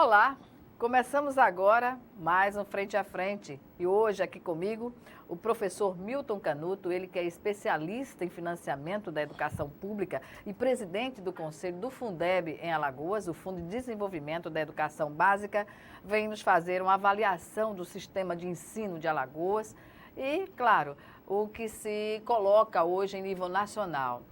Olá, começamos agora mais um Frente a Frente e hoje aqui comigo o professor Milton Canuto, ele que é especialista em financiamento da educação pública e presidente do Conselho do Fundeb em Alagoas, o Fundo de Desenvolvimento da Educação Básica, vem nos fazer uma avaliação do sistema de ensino de Alagoas e, claro, o que se coloca hoje em nível nacional.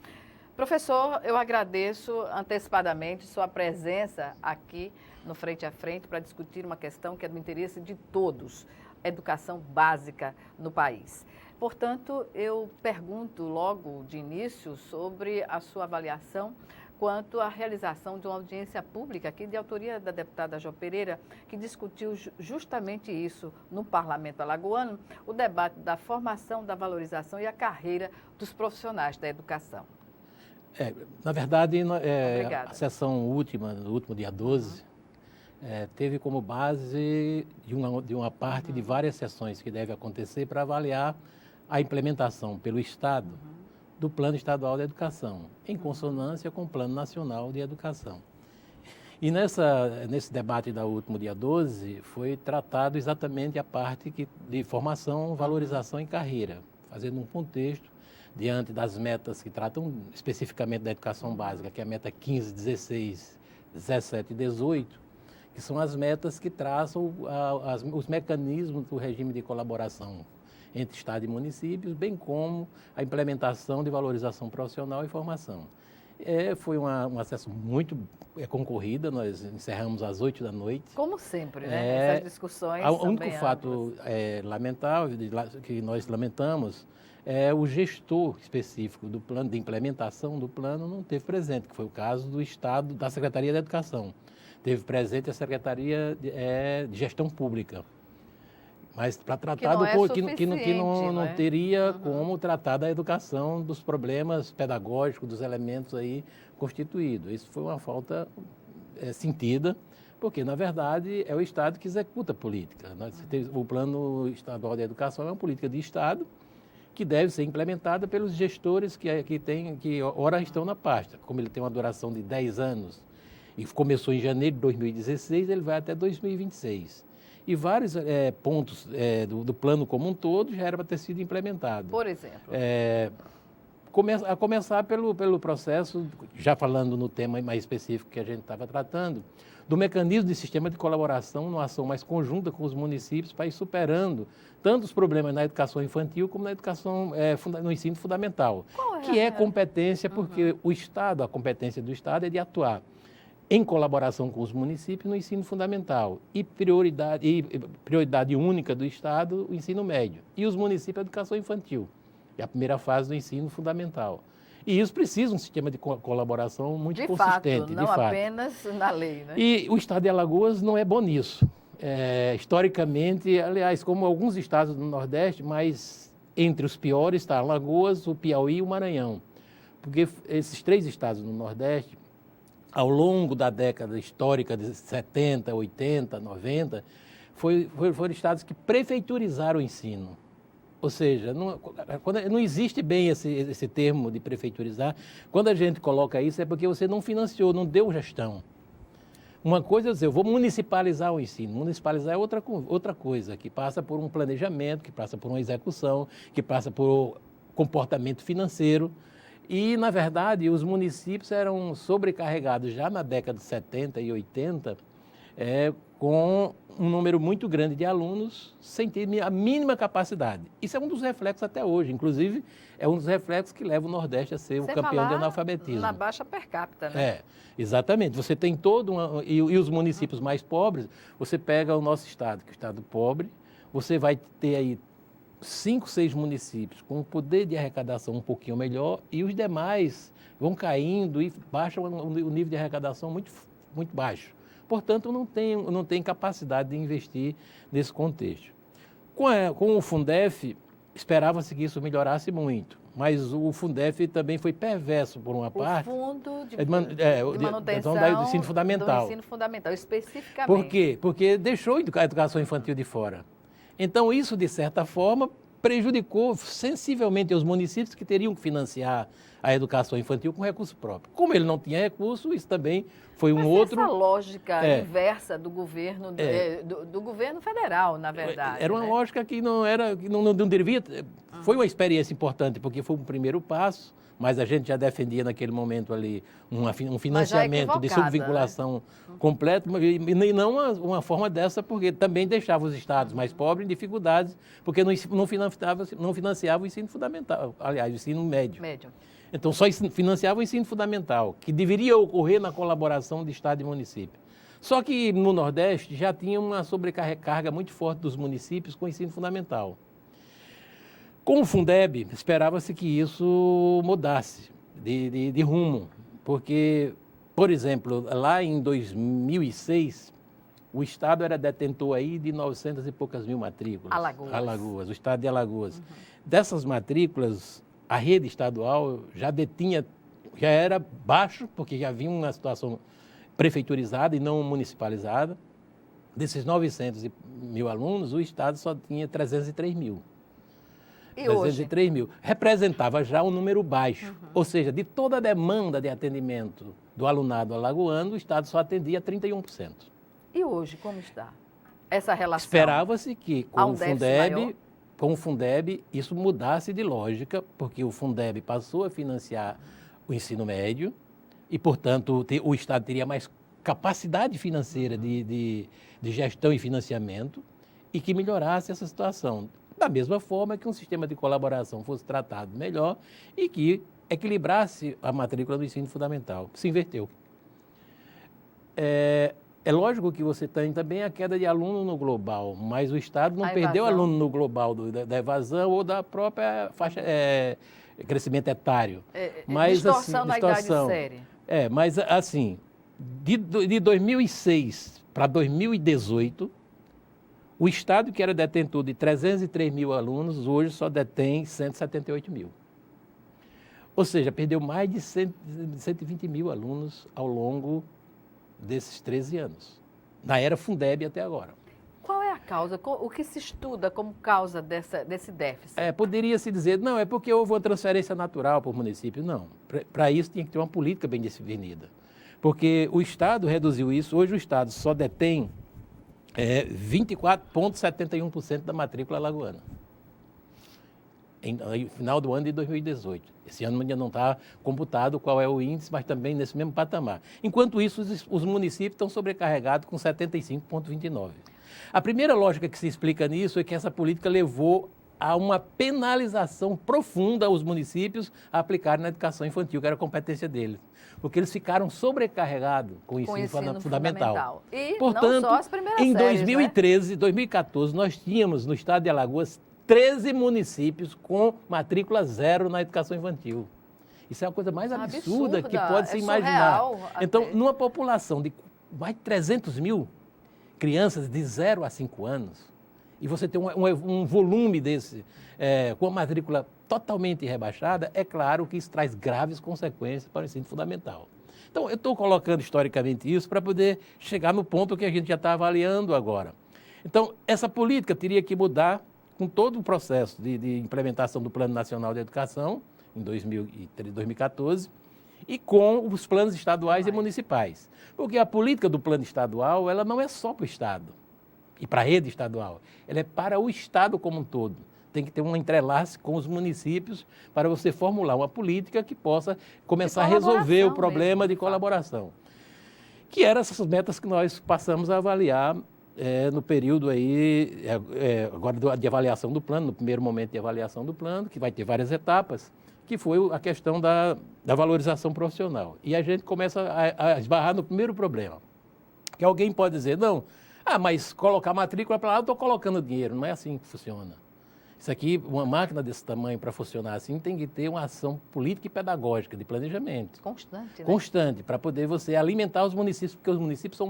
Professor, eu agradeço antecipadamente sua presença aqui no Frente a Frente para discutir uma questão que é do interesse de todos, a educação básica no país. Portanto, eu pergunto logo de início sobre a sua avaliação quanto à realização de uma audiência pública aqui de autoria da deputada Jo Pereira, que discutiu justamente isso no Parlamento alagoano, o debate da formação, da valorização e a carreira dos profissionais da educação. Na verdade, a sessão última, no último dia 12, teve como base de uma parte de várias sessões que deve acontecer para avaliar a implementação pelo Estado do Plano Estadual de Educação, em consonância com o Plano Nacional de Educação. E nesse debate do último dia 12, foi tratado exatamente a parte de formação, valorização e carreira, fazendo um contexto diante das metas que tratam especificamente da educação básica, que é a meta 15, 16, 17 e 18, que são as metas que traçam os mecanismos do regime de colaboração entre Estado e municípios, bem como a implementação de valorização profissional e formação. Foi uma sessão muito concorrida, nós encerramos às 8 da noite. Como sempre, né? Essas discussões O único fato lamentável que nós lamentamos o gestor específico do plano, de implementação do plano, não teve presente, que foi o caso do Estado, da Secretaria da Educação. Teve presente a Secretaria de Gestão Pública. Mas para tratar do que não teria como tratar da educação, dos problemas pedagógicos, dos elementos aí constituídos. Isso foi uma falta sentida, porque, na verdade, é o Estado que executa a política. O Plano Estadual de Educação é uma política de Estado, que deve ser implementada pelos gestores que ora estão na pasta. Como ele tem uma duração de 10 anos e começou em janeiro de 2016, ele vai até 2026. E vários pontos do plano como um todo já era para ter sido implementado. Por exemplo? A começar pelo processo, já falando no tema mais específico que a gente estava tratando, do mecanismo de sistema de colaboração numa ação mais conjunta com os municípios para ir superando tanto os problemas na educação infantil como na educação no ensino fundamental, que é competência, porque a competência do Estado é de atuar em colaboração com os municípios no ensino fundamental e prioridade única do Estado, o ensino médio, e os municípios a educação infantil, é a primeira fase do ensino fundamental. E isso precisa de um sistema de colaboração muito consistente. Não apenas na lei, né? E o Estado de Alagoas não é bom nisso. Historicamente, aliás, como alguns estados do Nordeste, mas entre os piores está Alagoas, o Piauí e o Maranhão. Porque esses três estados do Nordeste, ao longo da década histórica de 70, 80, 90, foram estados que prefeiturizaram o ensino. Ou seja, não existe bem esse termo de prefeiturizar. Quando a gente coloca isso é porque você não financiou, não deu gestão. Uma coisa é dizer, eu vou municipalizar o ensino. Municipalizar é outra coisa, que passa por um planejamento, que passa por uma execução, que passa por comportamento financeiro. E, na verdade, os municípios eram sobrecarregados já na década de 70 e 80, com um número muito grande de alunos sem ter a mínima capacidade. Isso é um dos reflexos até hoje. Inclusive, é um dos reflexos que leva o Nordeste a ser o campeão de analfabetismo. Na baixa per capita, né? Exatamente. Você tem e os municípios mais pobres, você pega o nosso estado, que é o estado pobre, você vai ter aí 5, 6 municípios com um poder de arrecadação um pouquinho melhor e os demais vão caindo e baixam o nível de arrecadação muito, muito baixo. Portanto, não tem capacidade de investir nesse contexto. Com o Fundef, esperava-se que isso melhorasse muito, mas o Fundef também foi perverso por uma parte. O Fundo de Manutenção do ensino fundamental. Do ensino fundamental, especificamente. Por quê? Porque deixou a educação infantil de fora. Então, isso, de certa forma, prejudicou sensivelmente os municípios que teriam que financiar a educação infantil com recurso próprio. Como ele não tinha recurso, isso também foi um outro... essa lógica inversa do governo, do governo federal, na verdade. Era uma lógica que não devia... Foi uma experiência importante, porque foi um primeiro passo, mas a gente já defendia naquele momento ali um financiamento de subvinculação completo, e não uma forma dessa, porque também deixava os estados mais pobres em dificuldades, porque não financiava o ensino fundamental, aliás, o ensino médio. Então, só financiava o ensino fundamental, que deveria ocorrer na colaboração de estado e município. Só que no Nordeste já tinha uma sobrecarga muito forte dos municípios com o ensino fundamental. Com o Fundeb, esperava-se que isso mudasse de rumo, porque, por exemplo, lá em 2006, o Estado era detentor aí de 900 e poucas mil matrículas. Alagoas, o Estado de Alagoas. Dessas matrículas, a rede estadual já era baixo, porque já havia uma situação prefeiturizada e não municipalizada. Desses 900 mil alunos, o Estado só tinha 303 mil. E 303 mil. Representava já um número baixo. Ou seja, de toda a demanda de atendimento do alunado alagoano, o Estado só atendia 31%. E hoje, como está essa relação? Esperava-se que com o Fundeb isso mudasse de lógica, porque o Fundeb passou a financiar o ensino médio e, portanto, o Estado teria mais capacidade financeira de gestão e financiamento e que melhorasse essa situação. Da mesma forma que um sistema de colaboração fosse tratado melhor e que equilibrasse a matrícula do ensino fundamental. Se inverteu. É lógico que você tem também a queda de aluno no global, mas o Estado não perdeu aluno no global da evasão ou da própria faixa, crescimento etário. Mas, distorção na idade séria. Mas assim, de 2006 para 2018, o Estado, que era detentor de 303 mil alunos, hoje só detém 178 mil. Ou seja, perdeu mais de 120 mil alunos ao longo desses 13 anos, na era Fundeb até agora. Qual é a causa? O que se estuda como causa desse déficit? Poderia-se dizer, não, é porque houve uma transferência natural para o município. Não, para isso tinha que ter uma política bem definida. Porque o Estado reduziu isso, hoje o Estado só detém 24,71% da matrícula alagoana. No final do ano de 2018. Esse ano ainda não está computado qual é o índice, mas também nesse mesmo patamar. Enquanto isso, os municípios estão sobrecarregados com 75,29%. A primeira lógica que se explica nisso é que essa política levou a uma penalização profunda aos municípios a aplicarem na educação infantil, que era a competência deles. Porque eles ficaram sobrecarregados com o ensino fundamental. E portanto, não só as primeiras em séries, 2013 e 2014, nós tínhamos no estado de Alagoas 13 municípios com matrícula zero na educação infantil. Isso é a coisa mais absurda que pode se imaginar. Então, numa população de mais de 300 mil crianças de 0 a 5 anos, e você tem um volume desse, com a matrícula totalmente rebaixada, é claro que isso traz graves consequências para o ensino fundamental. Então, eu estou colocando historicamente isso para poder chegar no ponto que a gente já está avaliando agora. Então, essa política teria que mudar com todo o processo de implementação do Plano Nacional de Educação, em 2014, e com os planos estaduais e municipais. Porque a política do plano estadual, ela não é só para o Estado e para a rede estadual, ela é para o Estado como um todo. Tem que ter um entrelace com os municípios para você formular uma política que possa começar a resolver o problema de colaboração. Que eram essas metas que nós passamos a avaliar no período aí, agora de avaliação do plano, no primeiro momento de avaliação do plano, que vai ter várias etapas, que foi a questão da valorização profissional. E a gente começa a esbarrar no primeiro problema, que alguém pode dizer, não, mas colocar matrícula para lá, eu estou colocando dinheiro. Não é assim que funciona. Isso aqui, uma máquina desse tamanho, para funcionar assim, tem que ter uma ação política e pedagógica, de planejamento. Constante, né? Constante, para poder você alimentar os municípios, porque os municípios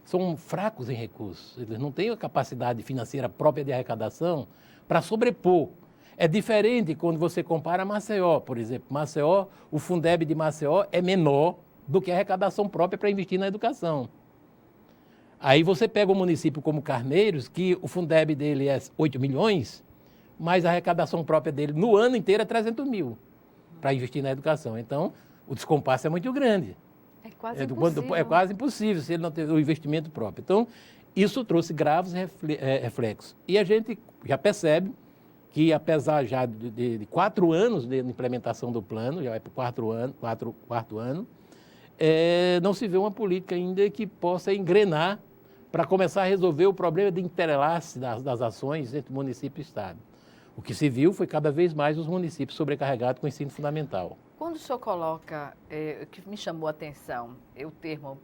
são fracos em recursos. Eles não têm a capacidade financeira própria de arrecadação para sobrepor. É diferente quando você compara Maceió, por exemplo. Maceió, o Fundeb de Maceió é menor do que a arrecadação própria para investir na educação. Aí você pega um município como Carneiros, que o Fundeb dele é 8 milhões, mas a arrecadação própria dele no ano inteiro é 300 mil. para investir na educação. Então, o descompasso é muito grande. É quase impossível. É quase impossível se ele não ter o investimento próprio. Então, isso trouxe graves reflexos. E a gente já percebe que, apesar já de 4 anos de implementação do plano, já vai para o quarto ano, não se vê uma política ainda que possa engrenar para começar a resolver o problema de interlace das ações entre município e Estado. O que se viu foi cada vez mais os municípios sobrecarregados com o ensino fundamental. Quando o senhor coloca, o que me chamou a atenção, o termo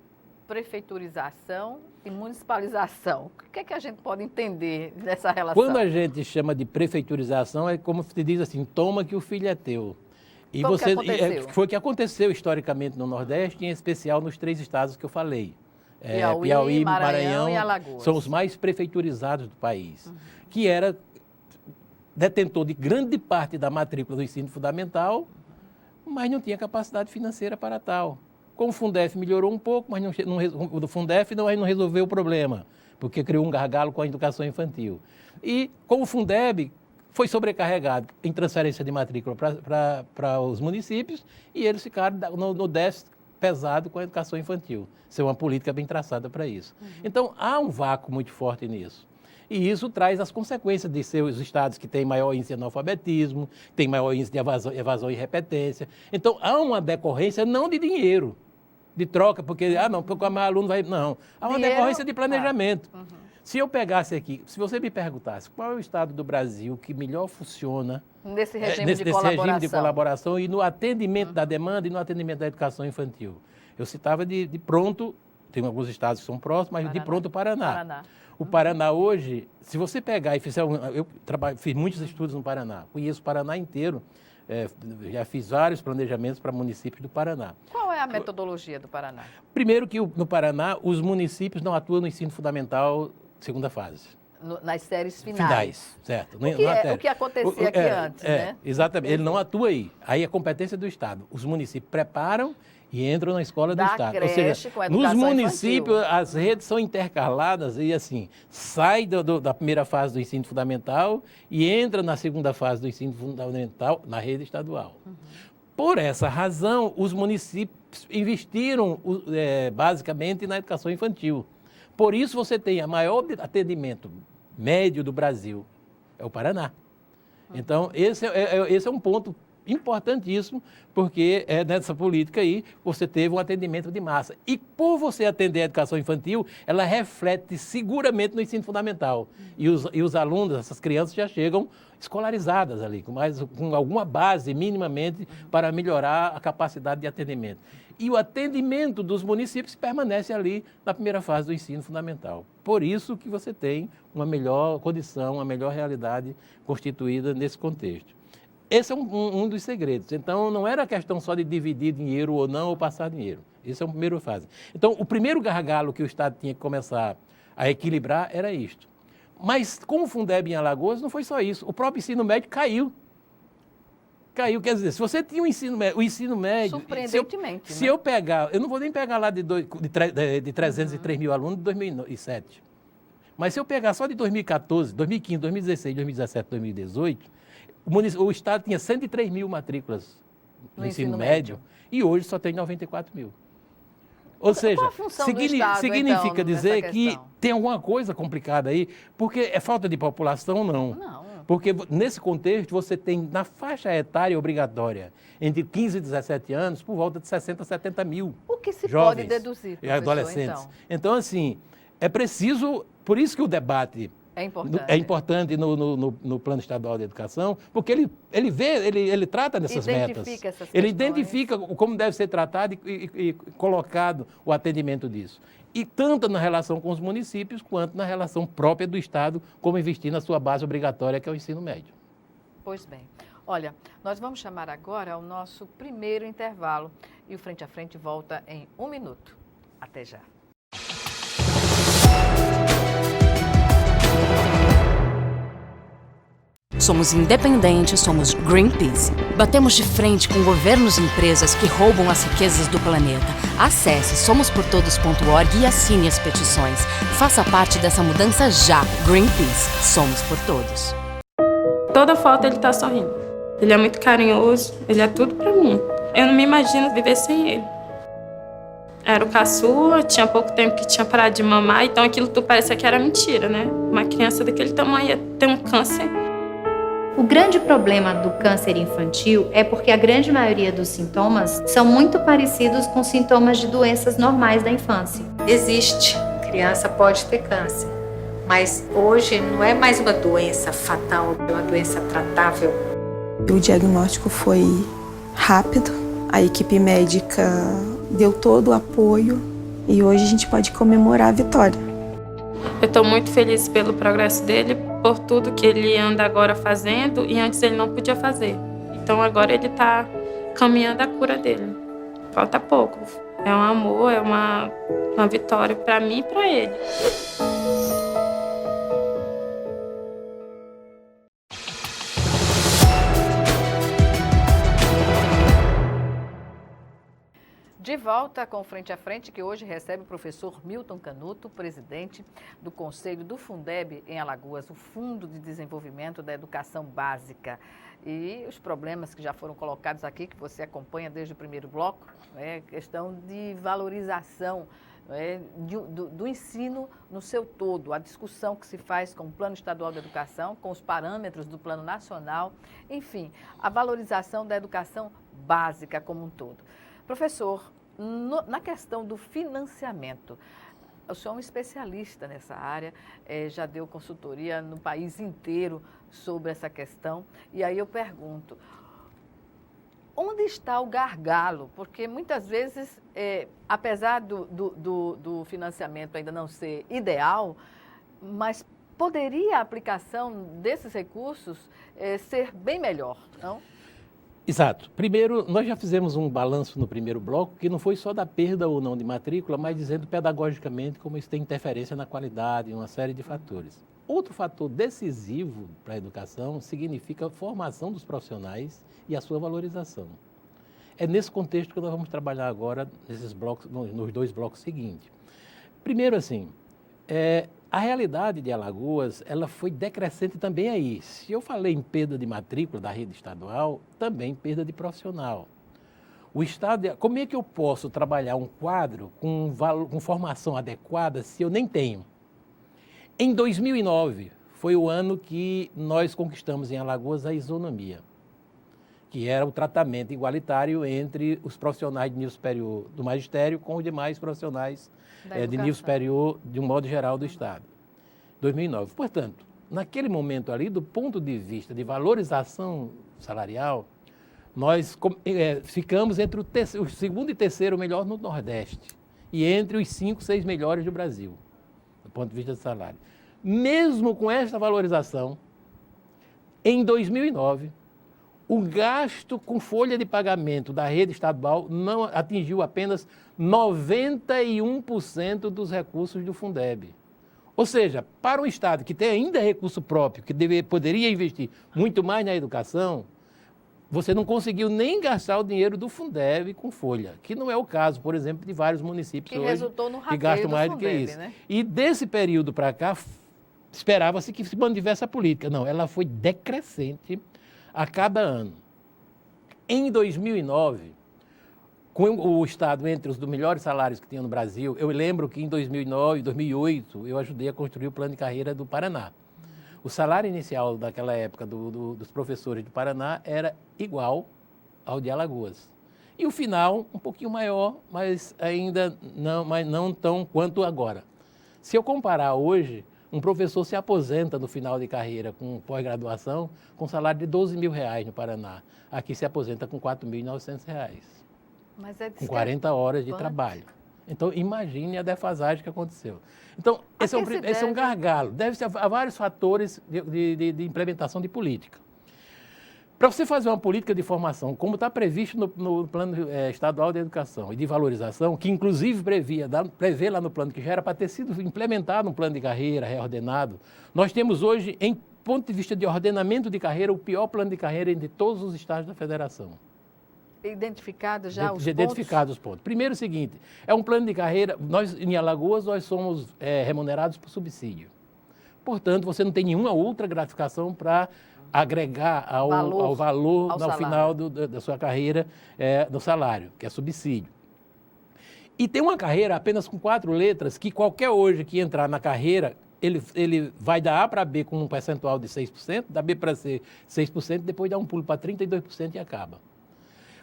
prefeiturização e municipalização, o que é que a gente pode entender dessa relação? Quando a gente chama de prefeiturização, é como se diz assim, toma que o filho é teu. E foi o que aconteceu historicamente no Nordeste, em especial nos 3 estados que eu falei. Piauí, Maranhão e Alagoas. São os mais prefeiturizados do país, que era detentor de grande parte da matrícula do ensino fundamental, mas não tinha capacidade financeira para tal. Com o Fundef melhorou um pouco, mas o do Fundef não resolveu o problema, porque criou um gargalo com a educação infantil. E com o Fundeb foi sobrecarregado em transferência de matrícula para os municípios e eles ficaram no déficit pesado com a educação infantil. Isso é uma política bem traçada para isso. Então, há um vácuo muito forte nisso. E isso traz as consequências de ser os estados que têm maior índice de analfabetismo, têm maior índice de evasão e repetência. Então, há uma decorrência não de dinheiro, de troca, porque, porque o aluno vai... Não, há uma decorrência de planejamento. Se eu pegasse aqui, se você me perguntasse qual é o estado do Brasil que melhor funciona nesse regime de colaboração e no atendimento da demanda e no atendimento da educação infantil, eu citava de pronto, tem alguns estados que são próximos, mas de pronto o Paraná. O Paraná hoje, se você pegar e fizer... Eu fiz muitos estudos no Paraná, conheço o Paraná inteiro, já fiz vários planejamentos para municípios do Paraná. Qual é a metodologia do Paraná? Primeiro que no Paraná, os municípios não atuam no ensino fundamental segunda fase. Nas séries finais. Certo. O que acontecia aqui antes, né? Exatamente, ele não atua aí. Aí é competência do Estado. Os municípios preparam e entram na escola do Estado. Ou seja, nos municípios as redes são intercaladas e assim, sai da primeira fase do ensino fundamental e entra na segunda fase do ensino fundamental na rede estadual. Por essa razão, os municípios investiram basicamente na educação infantil. Por isso você tem a maior atendimento médio do Brasil, é o Paraná. Então, esse é um ponto importantíssimo, porque nessa política aí você teve um atendimento de massa. E por você atender a educação infantil, ela reflete seguramente no ensino fundamental. E os alunos, essas crianças já chegam escolarizadas ali, com alguma base minimamente para melhorar a capacidade de atendimento. E o atendimento dos municípios permanece ali na primeira fase do ensino fundamental. Por isso que você tem uma melhor condição, uma melhor realidade constituída nesse contexto. Esse é um dos segredos. Então, não era questão só de dividir dinheiro ou não, ou passar dinheiro. Esse é a primeira fase. Então, o primeiro gargalo que o Estado tinha que começar a equilibrar era isto. Mas, com o Fundeb em Alagoas, não foi só isso. O próprio ensino médio caiu. Quer dizer, se você tinha o ensino médio... Surpreendentemente, se eu pegar... Eu não vou nem pegar lá de 303 mil alunos de 2007. Mas se eu pegar só de 2014, 2015, 2016, 2017, 2018... O Estado tinha 103 mil matrículas no ensino médio e hoje só tem 94 mil. Ou seja, significa dizer que tem alguma coisa complicada aí, porque é falta de população, não. Não. Porque nesse contexto você tem na faixa etária obrigatória, entre 15 e 17 anos, por volta de 60 a 70 mil o que se jovens pode deduzir, e adolescentes. Então, assim, é preciso... Por isso que o debate... É importante no Plano Estadual de Educação, porque ele trata dessas metas. Ele identifica como deve ser tratado e colocado o atendimento disso. E tanto na relação com os municípios, quanto na relação própria do Estado, como investir na sua base obrigatória, que é o ensino médio. Pois bem. Olha, nós vamos chamar agora o nosso primeiro intervalo. E o Frente a Frente volta em 1 minuto. Até já. Somos independentes, somos Greenpeace. Batemos de frente com governos e empresas que roubam as riquezas do planeta. Acesse somosportodos.org e assine as petições. Faça parte dessa mudança já. Greenpeace. Somos por todos. Toda foto ele tá sorrindo. Ele é muito carinhoso, ele é tudo pra mim. Eu não me imagino viver sem ele. Era o caçula, tinha pouco tempo que tinha parado de mamar, então aquilo tudo parecia que era mentira, né? Uma criança daquele tamanho ia ter um câncer. O grande problema do câncer infantil é porque a grande maioria dos sintomas são muito parecidos com sintomas de doenças normais da infância. Existe, criança pode ter câncer, mas hoje não é mais uma doença fatal, é uma doença tratável. O diagnóstico foi rápido, a equipe médica deu todo o apoio e hoje a gente pode comemorar a vitória. Eu estou muito feliz pelo progresso dele, por tudo que ele anda agora fazendo e antes ele não podia fazer. Então agora ele está caminhando a cura dele. Falta pouco. É um amor, é uma vitória para mim e para ele. De volta com Frente a Frente, que hoje recebe o professor Milton Canuto, presidente do Conselho do Fundeb em Alagoas, o Fundo de Desenvolvimento da Educação Básica. E os problemas que já foram colocados aqui, que você acompanha desde o primeiro bloco, questão de valorização do ensino no seu todo, a discussão que se faz com o Plano Estadual de Educação, com os parâmetros do Plano Nacional, enfim, a valorização da educação básica como um todo. Professor, na questão do financiamento, o senhor é um especialista nessa área, já deu consultoria no país inteiro sobre essa questão, e aí eu pergunto, onde está o gargalo? Porque muitas vezes, apesar do financiamento ainda não ser ideal, mas poderia a aplicação desses recursos ser bem melhor, não? Exato. Primeiro, nós já fizemos um balanço no primeiro bloco, que não foi só da perda ou não de matrícula, mas dizendo pedagogicamente como isso tem interferência na qualidade e uma série de fatores. Outro fator decisivo para a educação significa a formação dos profissionais e a sua valorização. É nesse contexto que nós vamos trabalhar agora nesses blocos, nos dois blocos seguintes. Primeiro, assim, a realidade de Alagoas, ela foi decrescente também aí. Se eu falei em perda de matrícula da rede estadual, também perda de profissional. O Estado, como é que eu posso trabalhar um quadro com formação adequada se eu nem tenho? Em 2009, foi o ano que nós conquistamos em Alagoas a isonomia, que era o tratamento igualitário entre os profissionais de nível superior do magistério com os demais profissionais de nível superior, de um modo geral, do Estado. 2009. Portanto, naquele momento ali, do ponto de vista de valorização salarial, nós ficamos entre o segundo e terceiro melhor no Nordeste e entre os 5, 6 melhores do Brasil, do ponto de vista de salário. Mesmo com esta valorização, em 2009, o gasto com folha de pagamento da rede estadual não atingiu apenas 91% dos recursos do Fundeb. Ou seja, para um Estado que tem ainda recurso próprio, que poderia investir muito mais na educação, você não conseguiu nem gastar o dinheiro do Fundeb com folha, que não é o caso, por exemplo, de vários municípios que hoje resultou no que gastam mais Fundeb, do que isso. Né? E desse período para cá, esperava-se que se mantivesse a política. Não, ela foi decrescente a cada ano. Em 2009, com o Estado entre os melhores salários que tinha no Brasil, eu lembro que em 2009, 2008, eu ajudei a construir o plano de carreira do Paraná. O salário inicial daquela época dos professores do Paraná era igual ao de Alagoas. E o final, um pouquinho maior, mas ainda não tão quanto agora. Se eu comparar hoje, um professor se aposenta no final de carreira com pós-graduação com salário de R$12 mil no Paraná. Aqui se aposenta com R$4.900. Mas é com 40 horas de trabalho. Então, imagine a defasagem que aconteceu. Então, esse é um gargalo. Deve-se a vários fatores de implementação de política. Para você fazer uma política de formação, como está previsto no Plano Estadual de Educação e de Valorização, que inclusive prevê lá no plano, que já era para ter sido implementado um plano de carreira reordenado, nós temos hoje, em ponto de vista de ordenamento de carreira, o pior plano de carreira entre todos os estados da federação. Identificados já os pontos? Identificados os pontos. Primeiro o seguinte, é um plano de carreira, nós em Alagoas nós somos remunerados por subsídio. Portanto, você não tem nenhuma outra gratificação para agregar ao valor ao no final da sua carreira no salário, que é subsídio. E tem uma carreira apenas com 4 letras que qualquer hoje que entrar na carreira, ele vai da A para B com um percentual de 6%, da B para C 6%, depois dá um pulo para 32% e acaba.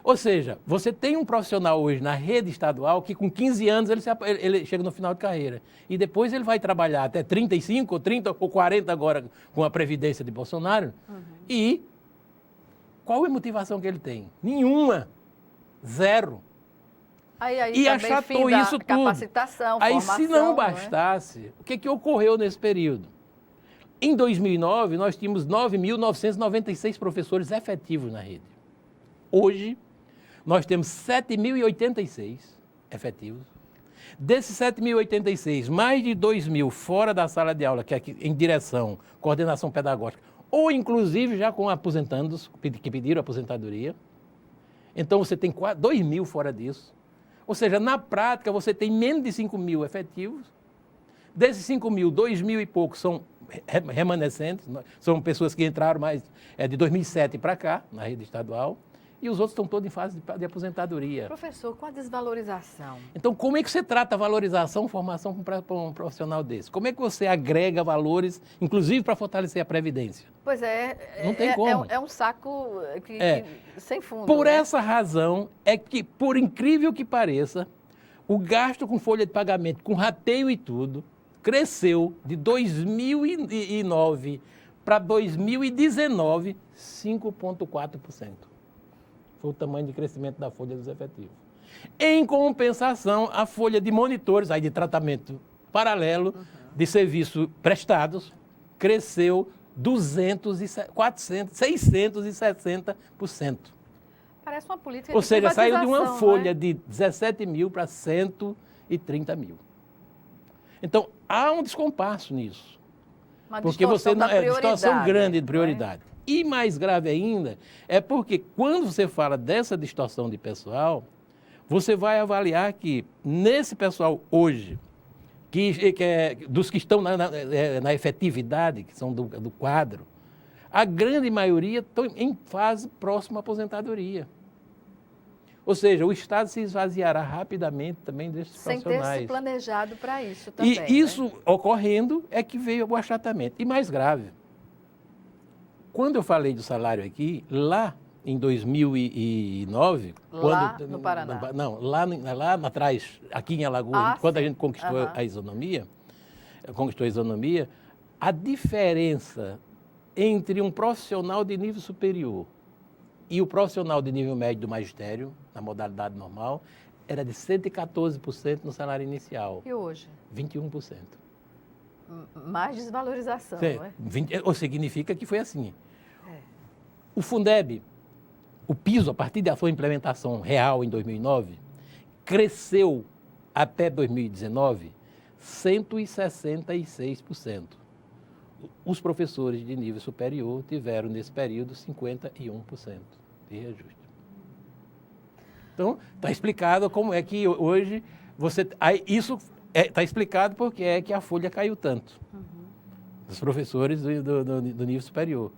Ou seja, você tem um profissional hoje na rede estadual que com 15 anos ele chega no final de carreira. E depois ele vai trabalhar até 35, ou 30, ou 40 agora com a Previdência de Bolsonaro. E qual é a motivação que ele tem? Nenhuma. Zero. Aí achatou isso tudo. Capacitação, aí, formação, se não bastasse, o que ocorreu nesse período? Em 2009, nós tínhamos 9.996 professores efetivos na rede. Hoje, nós temos 7.086 efetivos. Desses 7.086, mais de 2.000 fora da sala de aula, que é aqui, em direção, coordenação pedagógica, ou inclusive já com aposentandos, que pediram aposentadoria. Então, você tem 2.000 fora disso. Ou seja, na prática, você tem menos de 5.000 efetivos. Desses 5.000, 2.000 e poucos são remanescentes, são pessoas que entraram mais de 2007 para cá, na rede estadual, e os outros estão todos em fase de aposentadoria. Professor, com a desvalorização? Então, como é que você trata a valorização, formação para um profissional desse? Como é que você agrega valores, inclusive para fortalecer a Previdência? Pois é. Não tem como. É um saco sem fundo. Por essa razão é que, por incrível que pareça, o gasto com folha de pagamento, com rateio e tudo, cresceu de 2009 para 2019, 5,4%. Foi o tamanho de crescimento da folha dos efetivos. Em compensação, a folha de monitores, aí de tratamento paralelo, de serviços prestados, cresceu 660%. Parece uma política Ou de seja, saiu de uma privatização, folha de 17 mil para 130 mil. Então, há um descompasso nisso. Uma porque você não distorção grande de prioridade. E mais grave ainda é porque quando você fala dessa distorção de pessoal, você vai avaliar que nesse pessoal hoje, dos que estão na efetividade, que são do quadro, a grande maioria estão em fase próxima à aposentadoria. Ou seja, o Estado se esvaziará rapidamente também desses profissionais. Sem ter se planejado para isso também. E isso ocorrendo é que veio o achatamento. E mais grave, quando eu falei do salário aqui, lá em 2009... Lá no Paraná? Não, lá atrás, aqui em Alagoas, quando a gente conquistou a isonomia, a diferença entre um profissional de nível superior e o profissional de nível médio do magistério, na modalidade normal, era de 114% no salário inicial. E hoje? 21%. Mais desvalorização, Sim, não é? Ou significa que foi assim. O Fundeb, o piso, a partir da sua implementação real em 2009, cresceu até 2019 166%. Os professores de nível superior tiveram, nesse período, 51% de reajuste. Então, está explicado como é que hoje você... Isso está explicado porque é que a folha caiu tanto, dos professores do nível superior.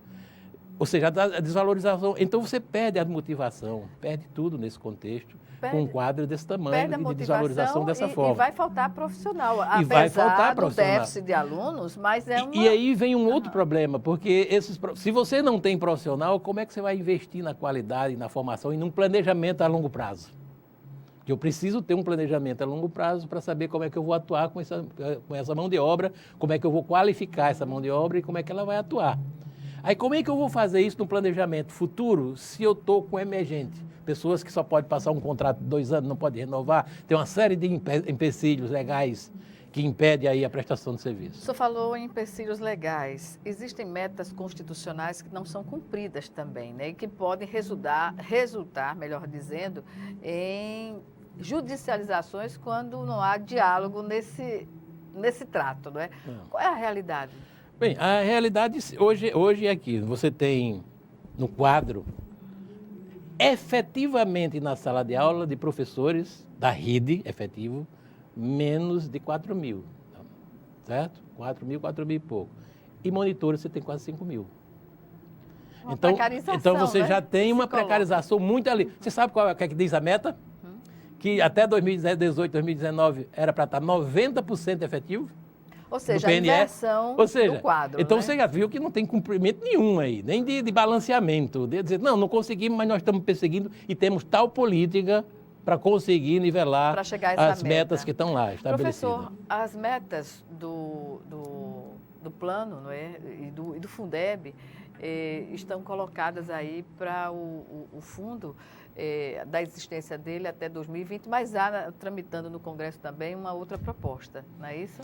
Ou seja, a desvalorização. Então, você perde a motivação, perde tudo nesse contexto, com um quadro desse tamanho e de desvalorização dessa forma. E vai faltar profissional, apesar do déficit de alunos, mas é uma... E aí vem um outro problema, porque se você não tem profissional, como é que você vai investir na qualidade, na formação e num planejamento a longo prazo? Porque eu preciso ter um planejamento a longo prazo para saber como é que eu vou atuar com essa mão de obra, como é que eu vou qualificar essa mão de obra e como é que ela vai atuar. Aí como é que eu vou fazer isso no planejamento futuro se eu estou com emergente? Pessoas que só podem passar um contrato de 2 anos, não podem renovar, tem uma série de empecilhos legais que impedem aí a prestação de serviço. O senhor falou em empecilhos legais. Existem metas constitucionais que não são cumpridas também, né? E que podem resultar, melhor dizendo, em judicializações quando não há diálogo nesse trato, não é? Qual é a realidade? Bem, a realidade hoje é aqui. Você tem no quadro, efetivamente na sala de aula de professores da rede, efetivo, menos de 4.000, certo? 4.000 e pouco. E monitores você tem quase 5.000. Então você já tem uma precarização muito ali. Você sabe qual é que diz a meta? Que até 2018, 2019 era para estar 90% efetivo. Ou seja, a inversão do quadro. Então né? você já viu que não tem cumprimento nenhum aí, nem de balanceamento. De dizer, não conseguimos, mas nós estamos perseguindo e temos tal política para conseguir nivelar as metas que estão lá estabelecidas. Professor, as metas do plano, não é? e do Fundeb estão colocadas aí para o fundo da existência dele até 2020, mas há, tramitando no Congresso também, uma outra proposta, não é isso?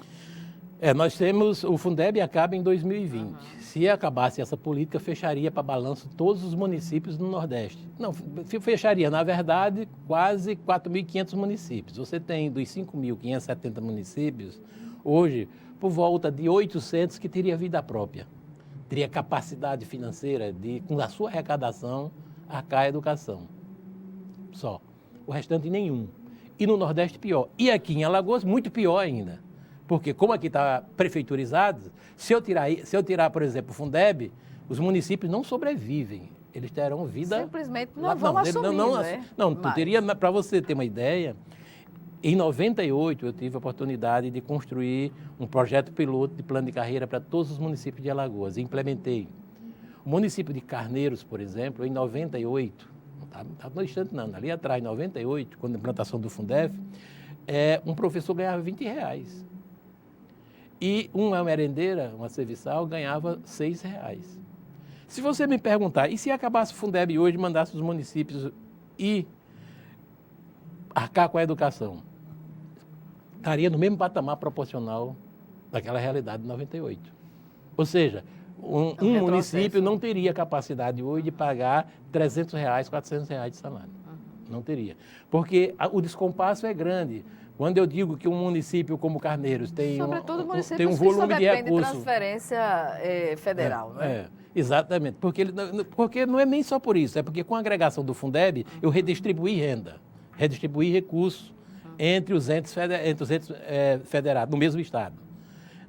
Nós temos, o Fundeb acaba em 2020. Se acabasse essa política, fecharia para balanço todos os municípios do Nordeste. Não, fecharia, na verdade, quase 4.500 municípios. Você tem dos 5.570 municípios, hoje, por volta de 800 que teria vida própria. Teria capacidade financeira de, com a sua arrecadação, arcar a educação. Só. O restante, nenhum. E no Nordeste, pior. E aqui em Alagoas, muito pior ainda. Porque, como aqui está prefeiturizado, se eu tirar, por exemplo, o Fundeb, os municípios não sobrevivem. Eles terão vida... Simplesmente não vão assumir, né? Não, para você ter uma ideia, em 98 eu tive a oportunidade de construir um projeto piloto de plano de carreira para todos os municípios de Alagoas. Implementei. O município de Carneiros, por exemplo, em 98, não estava no instante não, ali atrás, em 98, quando a implantação do Fundeb, um professor ganhava R$20. E uma merendeira, uma serviçal, ganhava R$6. Se você me perguntar, e se acabasse o Fundeb hoje e mandasse os municípios ir arcar com a educação? Estaria no mesmo patamar proporcional daquela realidade de 98. Ou seja, um município não teria capacidade hoje de pagar R$300, R$400 de salário. Não teria. Porque o descompasso é grande. Quando eu digo que um município como Carneiros tem um volume de recursos... de transferência federal, né? Exatamente. Porque não é nem só por isso, é porque com a agregação do Fundeb, eu redistribuí renda, redistribuí recursos entre os entes federados, no mesmo estado.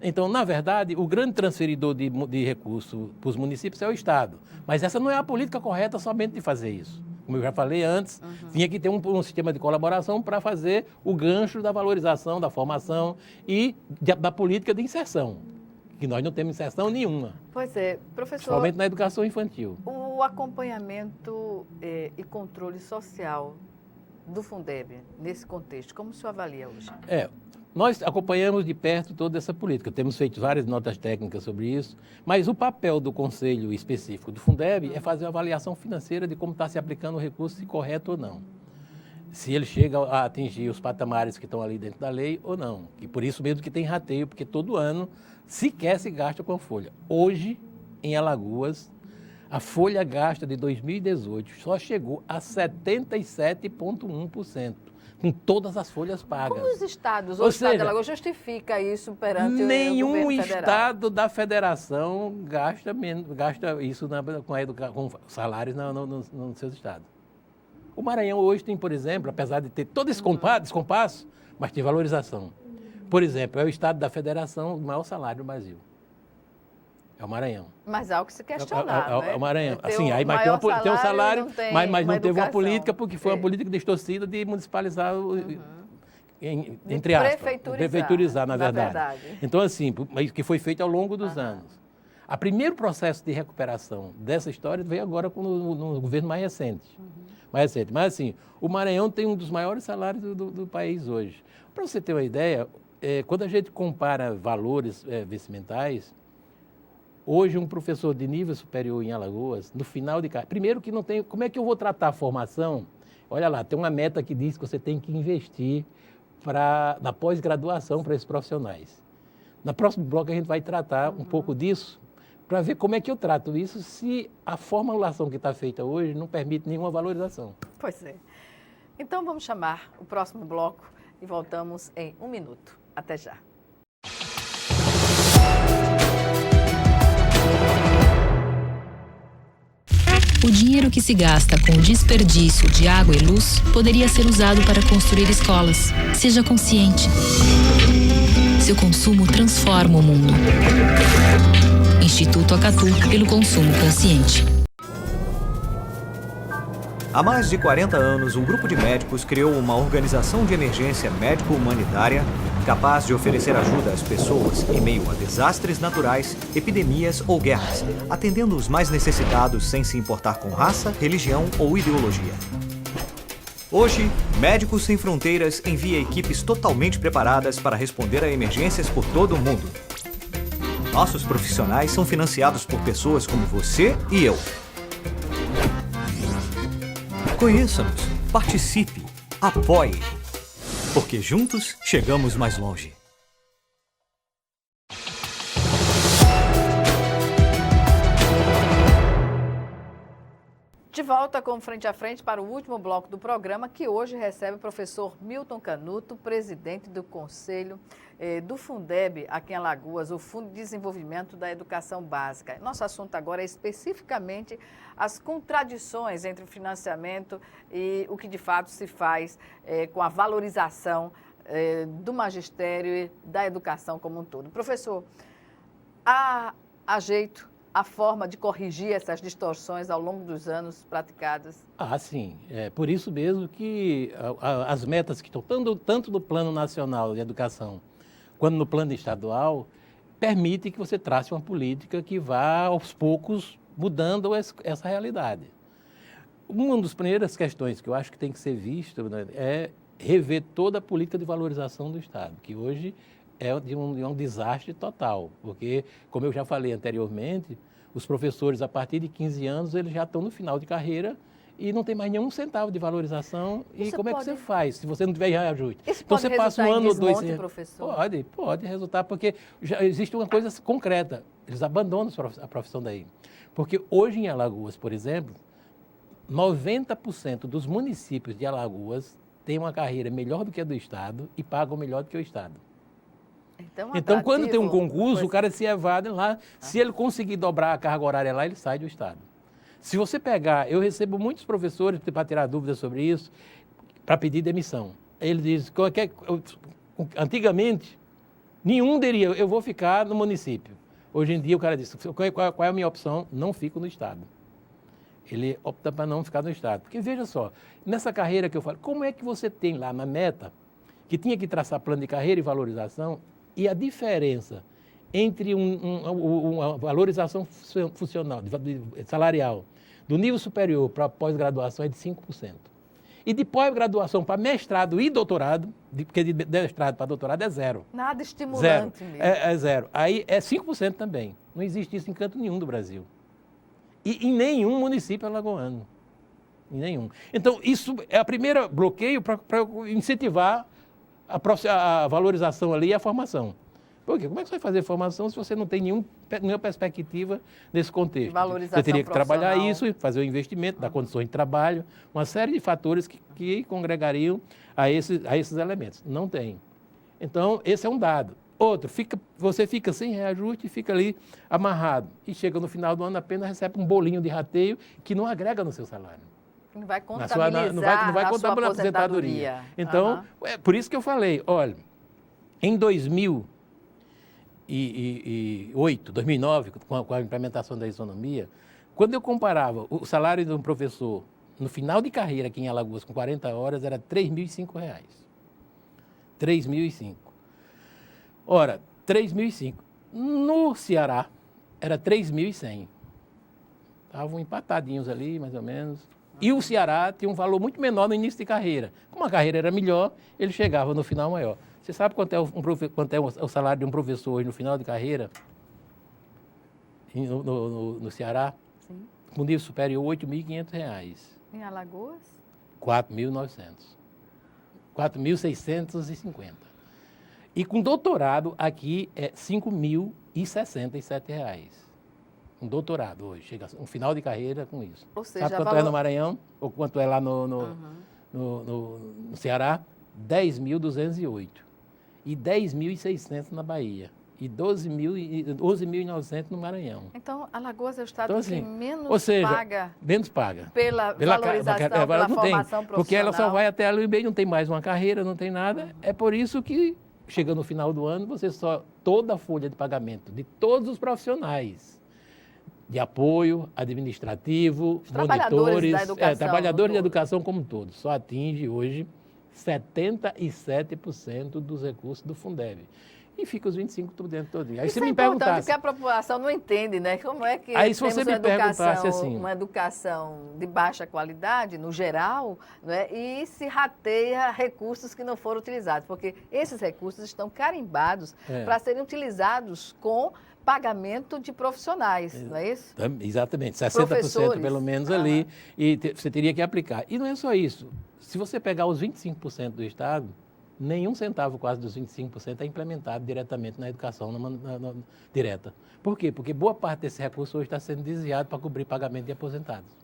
Então, na verdade, o grande transferidor de recursos para os municípios é o Estado. Mas essa não é a política correta somente de fazer isso. Como eu já falei antes, tinha que ter um sistema de colaboração para fazer o gancho da valorização, da formação e da política de inserção, que nós não temos inserção nenhuma. Pois é, professor... Principalmente na educação infantil. O acompanhamento e controle social do Fundeb, nesse contexto, como o senhor avalia hoje? Nós acompanhamos de perto toda essa política, temos feito várias notas técnicas sobre isso, mas o papel do Conselho específico do Fundeb é fazer uma avaliação financeira de como está se aplicando o recurso, se correto ou não. Se ele chega a atingir os patamares que estão ali dentro da lei ou não. E por isso mesmo que tem rateio, porque todo ano sequer se gasta com a folha. Hoje, em Alagoas, a folha gasta de 2018 só chegou a 77,1%. Com todas as folhas pagas. Como os estados, o Estado de Alagoas justifica isso perante o governo federal? Nenhum estado da federação gasta isso com salários nos seus estados. O Maranhão hoje tem, por exemplo, apesar de ter todo esse descompasso, mas tem valorização. Por exemplo, é o estado da federação do maior salário do Brasil. É o Maranhão. Mas há o que se questionar, né? É o Maranhão. Assim, aí mas tem um salário, mas não teve uma política, porque foi uma política distorcida de municipalizar, entre aspas. Prefeiturizar, na verdade. Então, assim, que foi feito ao longo dos anos. O primeiro processo de recuperação dessa história veio agora no governo mais recente. Mas, assim, o Maranhão tem um dos maiores salários do país hoje. Para você ter uma ideia, quando a gente compara valores vestimentais, hoje, um professor de nível superior em Alagoas, no final de carreira, primeiro que não tem, como é que eu vou tratar a formação? Olha lá, tem uma meta que diz que você tem que investir na pós-graduação para esses profissionais. No próximo bloco a gente vai tratar um pouco disso, para ver como é que eu trato isso se a formulação que está feita hoje não permite nenhuma valorização. Pois é. Então vamos chamar o próximo bloco e voltamos em 1 minuto. Até já. O dinheiro que se gasta com o desperdício de água e luz poderia ser usado para construir escolas. Seja consciente. Seu consumo transforma o mundo. Instituto Acatu, pelo consumo consciente. Há mais de 40 anos, um grupo de médicos criou uma organização de emergência médico-humanitária capaz de oferecer ajuda às pessoas em meio a desastres naturais, epidemias ou guerras, atendendo os mais necessitados sem se importar com raça, religião ou ideologia. Hoje, Médicos Sem Fronteiras envia equipes totalmente preparadas para responder a emergências por todo o mundo. Nossos profissionais são financiados por pessoas como você e eu. Conheça-nos, participe, apoie, porque juntos chegamos mais longe. De volta com Frente a Frente para o último bloco do programa, que hoje recebe o professor Milton Canuto, presidente do Conselho do Fundeb, aqui em Alagoas, o Fundo de Desenvolvimento da Educação Básica. Nosso assunto agora é especificamente as contradições entre o financiamento e o que de fato se faz com a valorização do magistério e da educação como um todo. Professor, há jeito, a forma de corrigir essas distorções ao longo dos anos praticadas? Sim. É por isso mesmo que as metas que estão tanto no Plano Nacional de Educação quanto no Plano Estadual permitem que você trace uma política que vá, aos poucos, mudando essa realidade. Uma das primeiras questões que eu acho que tem que ser visto, né, é rever toda a política de valorização do Estado, que hoje é de um desastre total, porque, como eu já falei anteriormente, os professores, a partir de 15 anos, eles já estão no final de carreira e não tem mais nenhum centavo de valorização. E como é que você faz, se você não tiver reajuste? Então você passa um ano ou dois sem... professor? Pode resultar, porque já existe uma coisa concreta, eles abandonam a profissão daí. Porque hoje em Alagoas, por exemplo, 90% dos municípios de Alagoas têm uma carreira melhor do que a do Estado e pagam melhor do que o Estado. Então, quando tem um concurso, o cara se evade lá. Se ele conseguir dobrar a carga horária lá, ele sai do Estado. Se você pegar, eu recebo muitos professores para tirar dúvidas sobre isso, para pedir demissão. Ele diz, antigamente, nenhum diria, eu vou ficar no município. Hoje em dia, o cara diz, qual é a minha opção? Não fico no Estado. Ele opta para não ficar no Estado. Porque, veja só, nessa carreira que eu falo, como é que você tem lá na meta, que tinha que traçar plano de carreira e valorização, e a diferença entre uma valorização funcional, salarial, do nível superior para pós-graduação é de 5%. E de pós-graduação para mestrado e doutorado, porque de mestrado para doutorado é zero. Nada estimulante zero. Mesmo. É zero. Aí é 5% também. Não existe isso em canto nenhum do Brasil. E em nenhum município alagoano. Em nenhum. Então, isso é o primeiro bloqueio para incentivar a valorização ali e a formação. Por quê? Como é que você vai fazer formação se você não tem nenhuma perspectiva nesse contexto? Valorização você teria que trabalhar isso, fazer o investimento, dar condições de trabalho, uma série de fatores que congregariam a esses elementos. Não tem. Então, esse é um dado. Outro, você fica sem reajuste e fica ali amarrado. E chega no final do ano, apenas recebe um bolinho de rateio que não agrega no seu salário. Não vai contabilizar não vai contabilizar na aposentadoria. Então, é por isso que eu falei, olha, em 2008, 2009, com a implementação da isonomia, quando eu comparava o salário de um professor no final de carreira aqui em Alagoas, com 40 horas, era R$ 3.005. R$ 3.005. Ora, R$ 3.005. No Ceará, era R$ 3.100. Estavam empatadinhos ali, mais ou menos. E o Ceará tinha um valor muito menor no início de carreira. Como a carreira era melhor, ele chegava no final maior. Você sabe quanto é o salário de um professor hoje no final de carreira? No Ceará? Sim. Com nível superior, R$ 8.500. Em Alagoas? 4.900. 4.650. E com doutorado aqui é R$ 5.067. Um doutorado hoje, chega um final de carreira com isso. Ou seja, sabe quanto é no Maranhão? Ou quanto é lá no Ceará? 10.208. E 10.600 na Bahia. E 11.900 no Maranhão. Então, Alagoas é o estado então, assim, que menos paga pela valorização, pela formação profissional. Porque ela só vai até ali e meio, não tem mais uma carreira, não tem nada. É por isso que, chega no final do ano, toda a folha de pagamento de todos os profissionais de apoio administrativo, Os trabalhadores monitores, da educação, trabalhadores da todo. educação como um todo. Só atinge hoje 77% dos recursos do Fundeb. E fica os 25% todinho. Aí Isso você é me importante, perguntasse... porque a população não entende, né? Como é que Aí, se você temos me perguntasse assim... uma educação de baixa qualidade, no geral, né? E se rateia recursos que não foram utilizados, porque esses recursos estão carimbados para serem utilizados com pagamento de profissionais, não é isso? Exatamente, 60% Professores. pelo menos ali, e você teria que aplicar. E não é só isso. Se você pegar os 25% do Estado, nenhum centavo quase dos 25% é implementado diretamente na educação direta. Por quê? Porque boa parte desse recurso hoje está sendo desviado para cobrir pagamento de aposentados.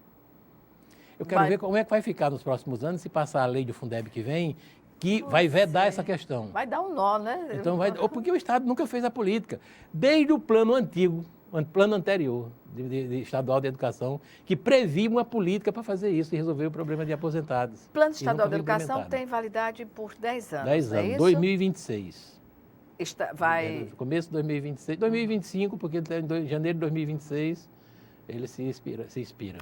Eu quero ver como é que vai ficar nos próximos anos se passar a lei do Fundeb que vem, que vai vedar essa questão. Vai dar um nó, né? Então, porque o Estado nunca fez a política. Desde o plano antigo, o plano anterior de estadual de educação, que previa uma política para fazer isso e resolver o problema de aposentados. O plano estadual de educação tem validade por 10 anos, 10 anos, é isso? 2026. Vai... Começo de 2026, 2025, porque em janeiro de 2026 ele se expira.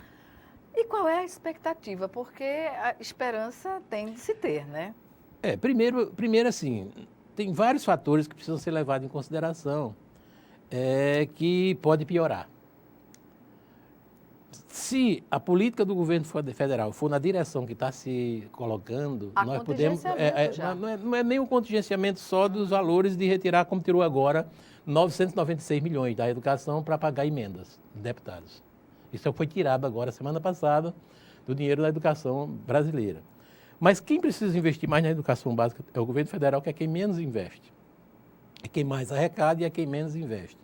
E qual é a expectativa? Porque a esperança tem de se ter, né? Primeiro assim, tem vários fatores que precisam ser levados em consideração, que pode piorar. Se a política do governo federal for na direção que está se colocando, nós podemos... Não é nem o contingenciamento só dos valores de retirar, como tirou agora, 996 milhões da educação para pagar emendas de deputados. Isso foi tirado agora, semana passada, do dinheiro da educação brasileira. Mas quem precisa investir mais na educação básica é o governo federal, que é quem menos investe. É quem mais arrecada e é quem menos investe.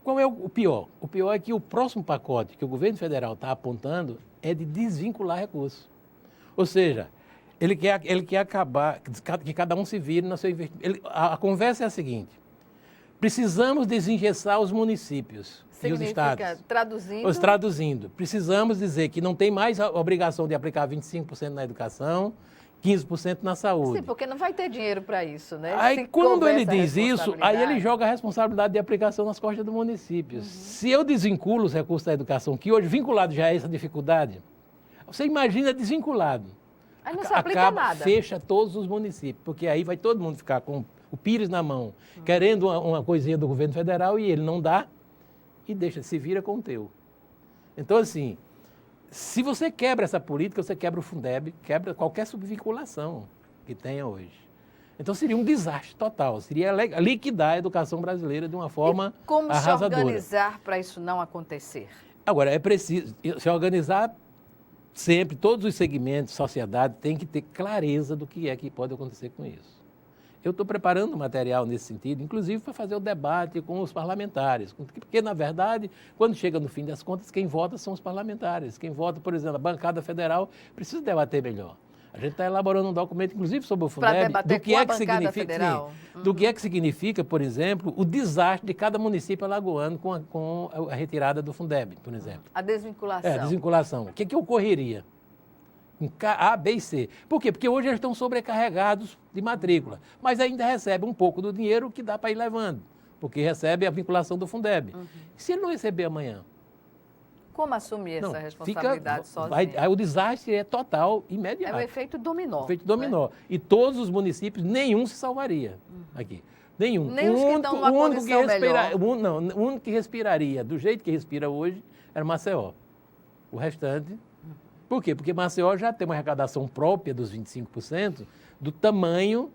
Qual é o pior? O pior é que o próximo pacote que o governo federal está apontando é de desvincular recursos. Ou seja, ele quer acabar, que cada um se vire no seu investimento. A conversa é a seguinte: precisamos desengessar os municípios e os estados. Traduzindo, precisamos dizer que não tem mais a obrigação de aplicar 25% na educação, 15% na saúde. Sim, porque não vai ter dinheiro para isso, né? Aí, quando ele diz isso, aí ele joga a responsabilidade de aplicação nas costas do município. Se eu desvinculo os recursos da educação, que hoje vinculado já é essa dificuldade, você imagina desvinculado. Aí não se aplica nada. Fecha todos os municípios, porque aí vai todo mundo ficar com o pires na mão, querendo uma coisinha do governo federal e ele não dá, e se vira com o teu. Então, assim... Se você quebra essa política, você quebra o Fundeb, quebra qualquer subvinculação que tenha hoje. Então seria um desastre total, seria liquidar a educação brasileira de uma forma arrasadora. Como se organizar para isso não acontecer? Agora, é preciso se organizar sempre, todos os segmentos, sociedade, tem que ter clareza do que é que pode acontecer com isso. Eu estou preparando material nesse sentido, inclusive para fazer o debate com os parlamentares, porque, na verdade, quando chega no fim das contas, quem vota são os parlamentares. Quem vota, por exemplo, a bancada federal, precisa debater melhor. A gente está elaborando um documento, inclusive, sobre o Fundeb, do que é que significa, do que é que significa, por exemplo, o desastre de cada município alagoano com a retirada do Fundeb, por exemplo. A desvinculação. A desvinculação. O que ocorreria? Em A, B e C. Por quê? Porque hoje eles estão sobrecarregados de matrícula, mas ainda recebe um pouco do dinheiro que dá para ir levando, porque recebe a vinculação do Fundeb. Se ele não receber amanhã? Como assumir essa responsabilidade sozinho? O desastre é total, imediato. É o efeito dominó. O efeito dominó. Né? E todos os municípios, nenhum se salvaria aqui. Nenhum. Nem os que estão numa condição melhor. O único que respiraria do jeito que respira hoje era Maceió. O restante... Por quê? Porque Maceió já tem uma arrecadação própria dos 25% do tamanho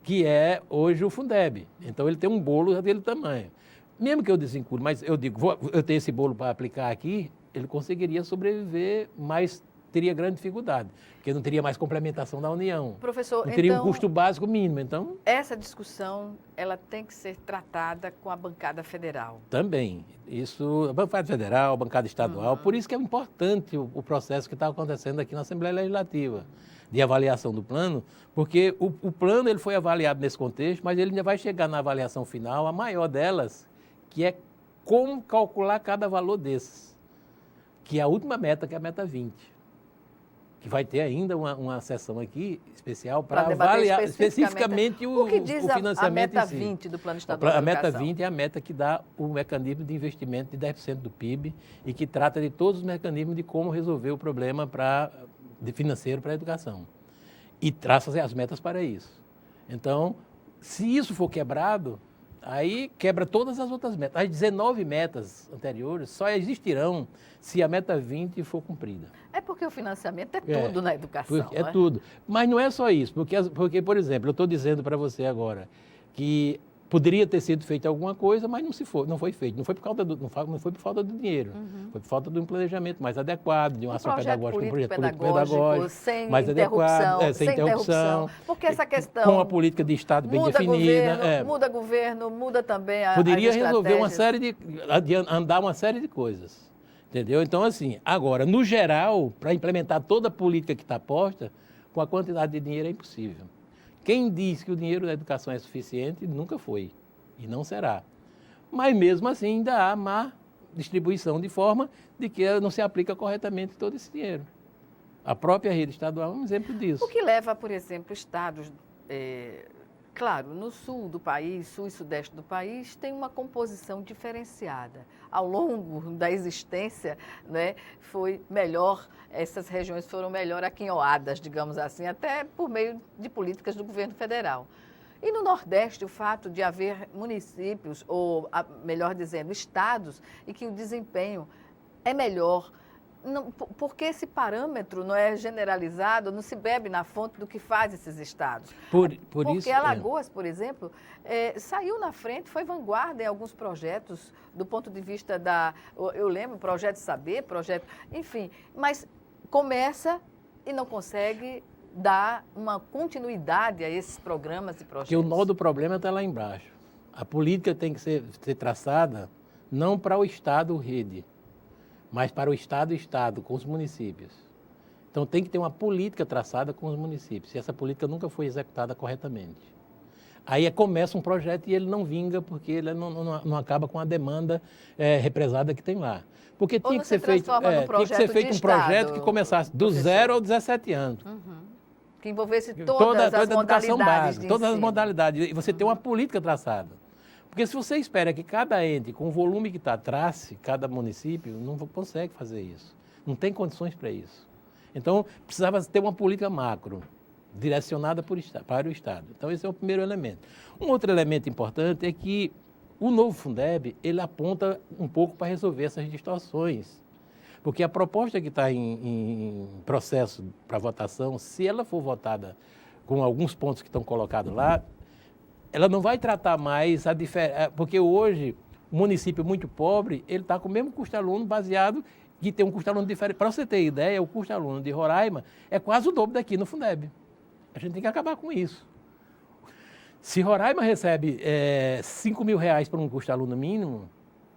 que é hoje o Fundeb. Então, ele tem um bolo daquele tamanho. Mesmo que eu desvincule, mas eu digo, eu tenho esse bolo para aplicar aqui, ele conseguiria sobreviver, mas teria grande dificuldade, porque não teria mais complementação da União. Professor, não teria um custo básico mínimo, então... Essa discussão, ela tem que ser tratada com a bancada federal. Também. Isso, a bancada federal, a bancada estadual, por isso que é importante o processo que está acontecendo aqui na Assembleia Legislativa, de avaliação do plano, porque o plano ele foi avaliado nesse contexto, mas ele ainda vai chegar na avaliação final, a maior delas, que é como calcular cada valor desses, que é a última meta, que é a meta 20. que vai ter ainda uma sessão aqui especial para debater avaliar especificamente o que diz financiamento a meta em si. 20 do Plano Estadual da A meta Educação. 20 é a meta que dá o mecanismo de investimento de 10% do PIB e que trata de todos os mecanismos de como resolver o problema financeiro para a educação. E traça as metas para isso. Então, se isso for quebrado, aí quebra todas as outras metas. As 19 metas anteriores só existirão se a meta 20 for cumprida. É porque o financiamento é tudo na educação. É tudo. Mas não é só isso. Porque por exemplo, eu estou dizendo para você agora que poderia ter sido feita alguma coisa, mas não foi feito. Não foi por falta do dinheiro. Foi por falta de um planejamento mais adequado, de uma ação pedagógica, um projeto político-pedagógico sem mais adequado, sem interrupção. Porque essa questão... Com a política de Estado bem definida. Muda governo, muda também poderia as resolver andar uma série de coisas. Entendeu? Então, assim, agora, no geral, para implementar toda a política que está posta, com a quantidade de dinheiro é impossível. Quem diz que o dinheiro da educação é suficiente, nunca foi e não será. Mas, mesmo assim, ainda há má distribuição de forma de que não se aplica corretamente todo esse dinheiro. A própria rede estadual é um exemplo disso. O que leva, por exemplo, estados... Claro, no sul do país, sul e sudeste do país, tem uma composição diferenciada. Ao longo da existência, né, foi melhor, essas regiões foram melhor aquinhoadas, digamos assim, até por meio de políticas do governo federal. E no Nordeste, o fato de haver municípios, ou melhor dizendo, estados, em que o desempenho é melhor, não, porque esse parâmetro não é generalizado, não se bebe na fonte do que faz esses estados. Porque Alagoas, por exemplo, saiu na frente, foi vanguarda em alguns projetos, do ponto de vista eu lembro, projeto Saber, enfim, mas começa e não consegue dar uma continuidade a esses programas e projetos. Porque o nó do problema está lá embaixo. A política tem que ser traçada não para o Estado rede, mas para o Estado, com os municípios. Então, tem que ter uma política traçada com os municípios, e essa política nunca foi executada corretamente. Aí começa um projeto e ele não vinga, porque ele não acaba com a demanda represada que tem lá. Porque tinha que ser feito um projeto que começasse do 0 aos 17 anos. Que envolvesse todas as modalidades de todas as ensino. modalidades. E você tem uma política traçada. Porque se você espera que cada ente, com o volume que está, trace cada município, não consegue fazer isso. Não tem condições para isso. Então, precisava ter uma política macro, direcionada para o Estado. Então, esse é o primeiro elemento. Um outro elemento importante é que o novo Fundeb, ele aponta um pouco para resolver essas distorções. Porque a proposta que está em processo para votação, se ela for votada com alguns pontos que estão colocados lá, ela não vai tratar mais a diferença, porque hoje o município muito pobre, ele está com o mesmo custo-aluno baseado, que tem um custo-aluno diferente. Para você ter ideia, o custo-aluno de Roraima é quase o dobro daqui no Fundeb. A gente tem que acabar com isso. Se Roraima recebe R$5.000 por um custo-aluno mínimo,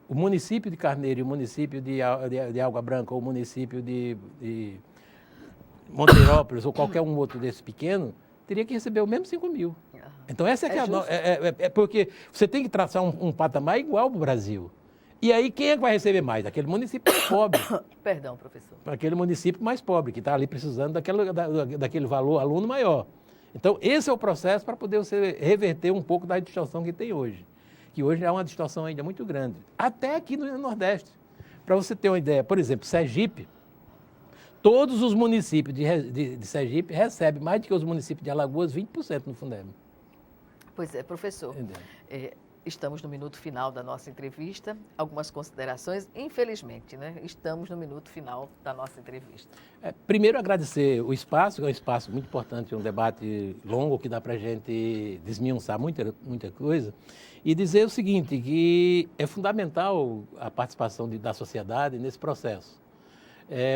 o município de Carneiro e o município de Água Branca, ou o município de Monteirópolis, ou qualquer um outro desse pequeno, teria que receber o mesmo 5.000. Então, essa é porque você tem que traçar um patamar igual para o Brasil. E aí, quem é que vai receber mais? Aquele município mais pobre. Perdão, professor. Aquele município mais pobre, que está ali precisando daquele valor aluno maior. Então, esse é o processo para poder você reverter um pouco da distorção que tem hoje. Que hoje é uma distorção ainda muito grande. Até aqui no Nordeste. Para você ter uma ideia, por exemplo, Sergipe, todos os municípios de Sergipe recebem mais do que os municípios de Alagoas, 20% no Fundeb. Pois é, professor. Estamos no minuto final da nossa entrevista. Algumas considerações, infelizmente, né? Estamos no minuto final da nossa entrevista. Primeiro, agradecer o espaço, que é um espaço muito importante, um debate longo que dá para a gente desmiuçar muita coisa, e dizer o seguinte, que é fundamental a participação da sociedade nesse processo.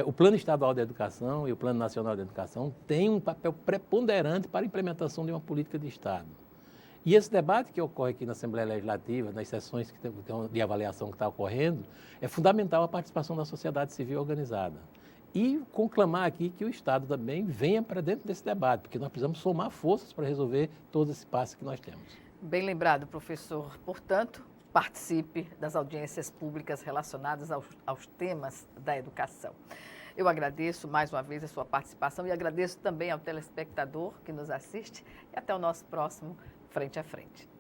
O Plano Estadual de Educação e o Plano Nacional de Educação têm um papel preponderante para a implementação de uma política de Estado. E esse debate que ocorre aqui na Assembleia Legislativa, nas sessões de avaliação que está ocorrendo, é fundamental a participação da sociedade civil organizada. E conclamar aqui que o Estado também venha para dentro desse debate, porque nós precisamos somar forças para resolver todo esse passo que nós temos. Bem lembrado, professor. Portanto, participe das audiências públicas relacionadas aos temas da educação. Eu agradeço mais uma vez a sua participação e agradeço também ao telespectador que nos assiste e até o nosso próximo Frente a Frente.